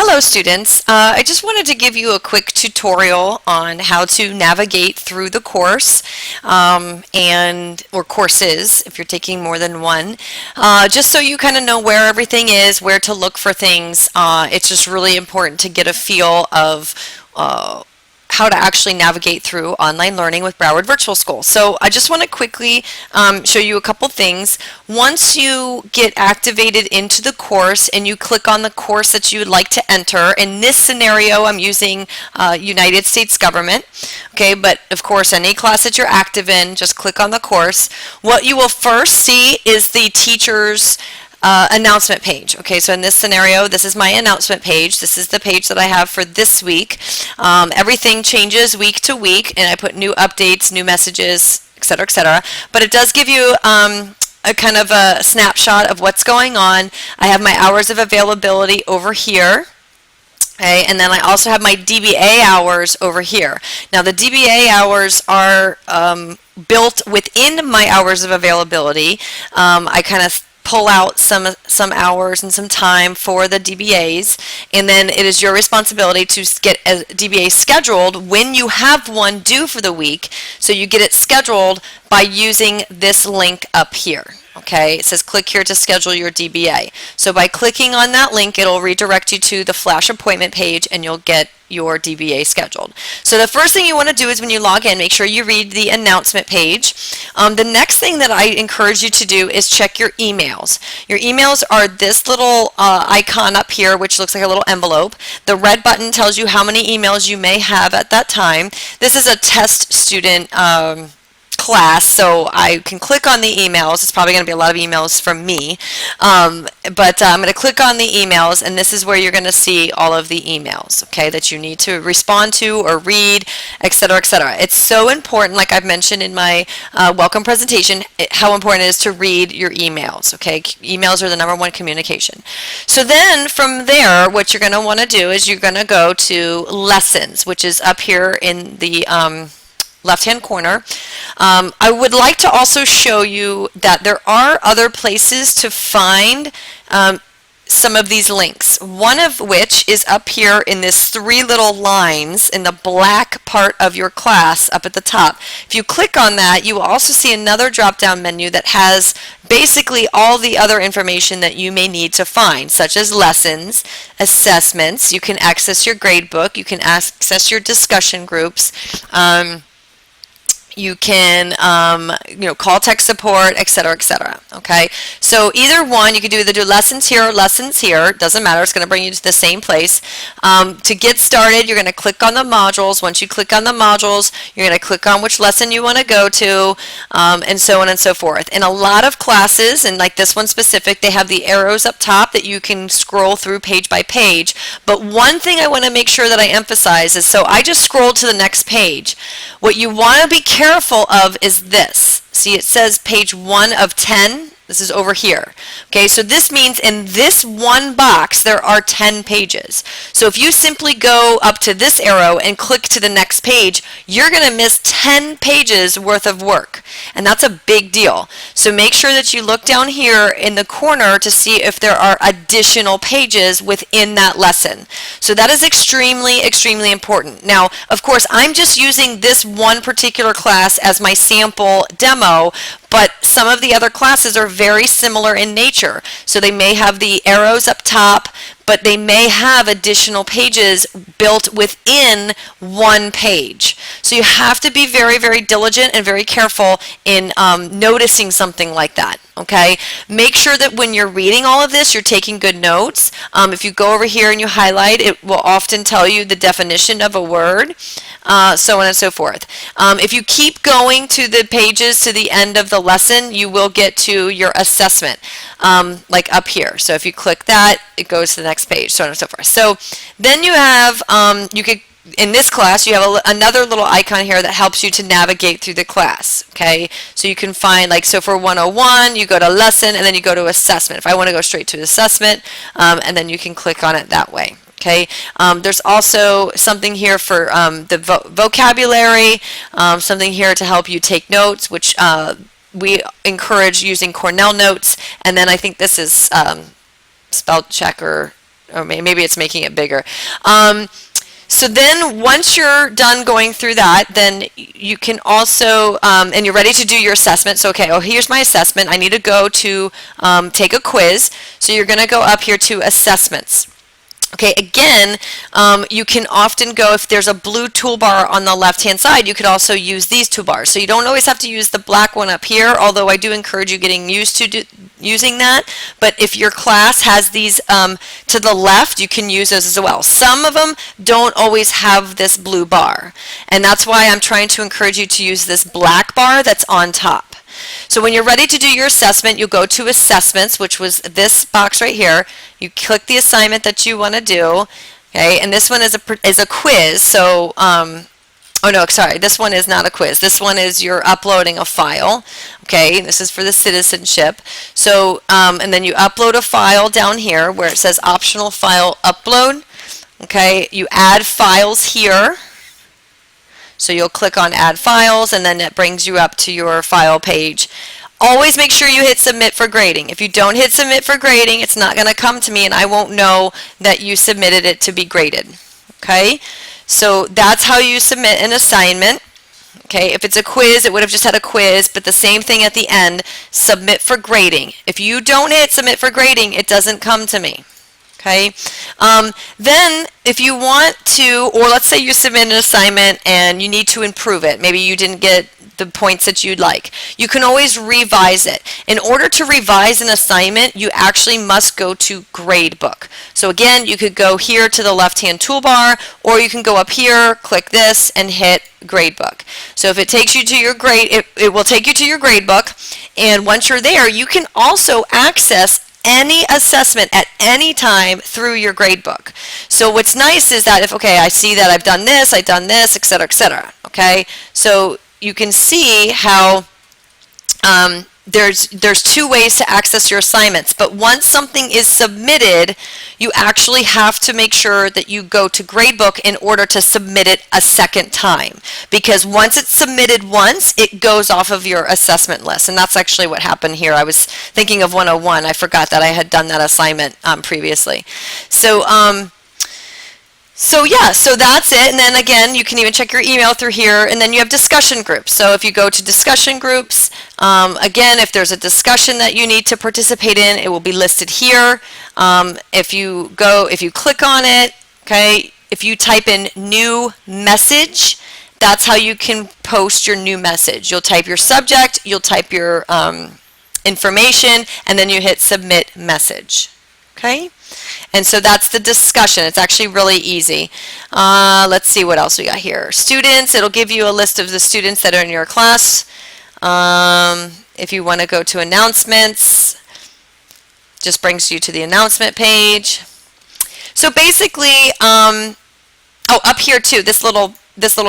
Hello students, I just wanted to give you a quick tutorial on how to navigate through the course or courses if you're taking more than one, just so you kind of know where everything is, where to look for things. It's just really important to get a feel of how to actually navigate through online learning with Broward Virtual School. So I just want to quickly show you a couple things. Once you get activated into the course and you click on the course that you would like to enter, in this scenario I'm using United States Government, okay, but of course any class that you're active in, just click on the course. What you will first see is the teacher's announcement page. Okay, so in this scenario, this is my announcement page. This is the page that I have for this week. Everything changes week to week, and I put new updates, new messages, etc., etc. But it does give you a kind of a snapshot of what's going on. I have my hours of availability over here. Okay, and then I also have my DBA hours over here. Now the DBA hours are built within my hours of availability. I kind of pull out some hours and some time for the DBAs, and then it is your responsibility to get a DBA scheduled when you have one due for the week. So you get it scheduled by using this link up here. Okay, it says click here to schedule your DBA. So by clicking on that link, it'll redirect you to the Flash appointment page and you'll get your DBA scheduled. So the first thing you want to do is when you log in, make sure you read the announcement page. The next thing that I encourage you to do is check your emails. Your emails are this little icon up here, which looks like a little envelope. The red button tells you how many emails you may have at that time. This is a test student class, so I can click on the emails. It's probably going to be a lot of emails from me, but I'm going to click on the emails, and this is where you're going to see all of the emails, okay, that you need to respond to or read, etc., etc. It's so important, like I've mentioned in my welcome presentation, how important it is to read your emails, okay? Emails are the #1 communication. So then from there, what you're going to want to do is you're going to go to lessons, which is up here in the left-hand corner. I would like to also show you that there are other places to find some of these links, one of which is up here in this 3 little lines in the black part of your class up at the top. If you click on that, you will also see another drop-down menu that has basically all the other information that you may need to find, such as lessons, assessments. You can access your gradebook, you can access your discussion groups, you can call tech support, etc., etc. Okay, so either one, you could either do lessons here or lessons here. Doesn't matter, it's going to bring you to the same place. To get started, you're going to click on the modules. Once you click on the modules, you're going to click on which lesson you want to go to, and so on and so forth. In a lot of classes, and like this one specific, they have the arrows up top that you can scroll through page by page. But one thing I want to make sure that I emphasize is, so I just scrolled to the next page. What you want to be careful of is this. See, it says page 1 of 10. This is over here. Okay, so this means in this one box there are 10 pages. So if you simply go up to this arrow and click to the next page, you're going to miss 10 pages worth of work. And that's a big deal. So make sure that you look down here in the corner to see if there are additional pages within that lesson. So that is extremely, extremely important. Now, of course, I'm just using this one particular class as my sample demo, but some of the other classes are very similar in nature. So they may have the arrows up top, but they may have additional pages built within one page. So you have to be very, very diligent and very careful in noticing something like that. Okay, make sure that when you're reading all of this, you're taking good notes. If you go over here and you highlight, it will often tell you the definition of a word, so on and so forth. If you keep going to the pages to the end of the lesson, you will get to your assessment, like up here. So if you click that, it goes to the next page, so on and so forth. So then you have, in this class, you have another little icon here that helps you to navigate through the class. Okay, so you can find, like, so for 101, you go to lesson and then you go to assessment. If I want to go straight to assessment, and then you can click on it that way. Okay, there's also something here for the vocabulary, something here to help you take notes, which we encourage using Cornell Notes, and then I think this is spell checker or maybe it's making it bigger. So then once you're done going through that, then you can also, and you're ready to do your assessment. So, okay, oh, here's my assessment. I need to go to take a quiz. So you're going to go up here to assessments. Okay, again, you can often go, if there's a blue toolbar on the left-hand side, you could also use these toolbars. So you don't always have to use the black one up here, although I do encourage you getting used to using that. But if your class has these to the left, you can use those as well. Some of them don't always have this blue bar, and that's why I'm trying to encourage you to use this black bar that's on top. So when you're ready to do your assessment, you go to assessments, which was this box right here. You click the assignment that you want to do, okay? And this one is a quiz. So, oh no, sorry, this one is not a quiz. This one is you're uploading a file, okay? This is for the citizenship. So, and then you upload a file down here where it says optional file upload, okay? You add files here. So you'll click on add files, and then it brings you up to your file page. Always make sure you hit submit for grading. If you don't hit submit for grading, it's not going to come to me and I won't know that you submitted it to be graded. Okay? So that's how you submit an assignment. Okay, if it's a quiz, it would have just had a quiz, but the same thing at the end, submit for grading. If you don't hit submit for grading, it doesn't come to me. Okay, then if you want to, or let's say you submit an assignment and you need to improve it, maybe you didn't get the points that you'd like, you can always revise it. In order to revise an assignment, you actually must go to Gradebook. So again, you could go here to the left-hand toolbar, or you can go up here, click this, and hit Gradebook. So if it takes you to your it will take you to your Gradebook, and once you're there, you can also access any assessment at any time through your gradebook. So what's nice is that if, okay, I see that I've done this, etc., okay? So you can see how there's two ways to access your assignments, but once something is submitted, you actually have to make sure that you go to Gradebook in order to submit it a second time, because once it's submitted once, it goes off of your assessment list, and that's actually what happened here. I was thinking of 101. I forgot that I had done that assignment previously. So yeah, so that's it. And then again, you can even check your email through here, and then you have discussion groups. So if you go to discussion groups, again, if there's a discussion that you need to participate in, it will be listed here. If you click on it, okay, if you type in new message, that's how you can post your new message. You'll type your subject, you'll type your information, and then you hit submit message. Okay? And so that's the discussion. It's actually really easy. Let's see what else we got here. Students, it'll give you a list of the students that are in your class. If you want to go to announcements, just brings you to the announcement page. So basically, oh, up here too, this little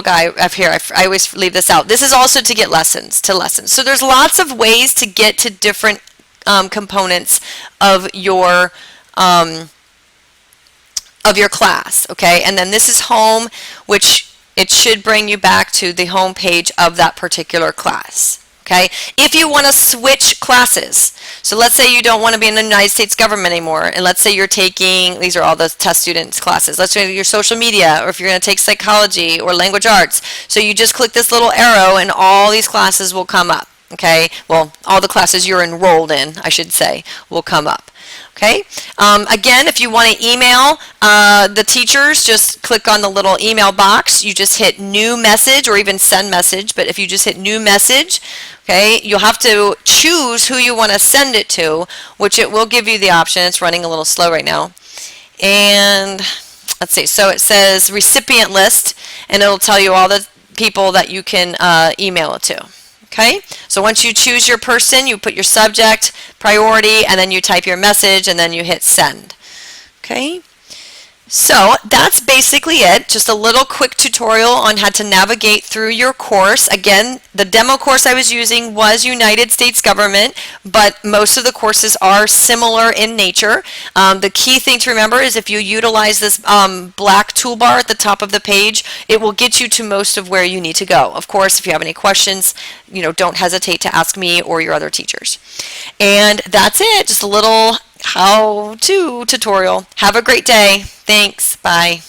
guy up here, I always leave this out. This is also to get lessons. So there's lots of ways to get to different components of your class, okay? And then this is home, which it should bring you back to the home page of that particular class, okay? If you want to switch classes, so let's say you don't want to be in the United States government anymore, and let's say you're taking, these are all the test students classes, let's say your social media, or if you're going to take psychology or language arts, so you just click this little arrow and all these classes will come up, okay? Well, all the classes you're enrolled in, I should say, will come up. Okay. Again, if you want to email the teachers, just click on the little email box. You just hit new message or even send message. But if you just hit new message, okay, you'll have to choose who you want to send it to, which it will give you the option. It's running a little slow right now. And let's see. So it says recipient list, and it'll tell you all the people that you can email it to. Okay, so once you choose your person, you put your subject, priority, and then you type your message, and then you hit send. Okay, so that's basically it. Just a little quick tutorial on how to navigate through your course. Again, the demo course I was using was United States Government, but most of the courses are similar in nature. The key thing to remember is if you utilize this black toolbar at the top of the page, it will get you to most of where you need to go. Of course, if you have any questions, don't hesitate to ask me or your other teachers. And that's it. Just a little how-to tutorial. Have a great day. Thanks. Bye.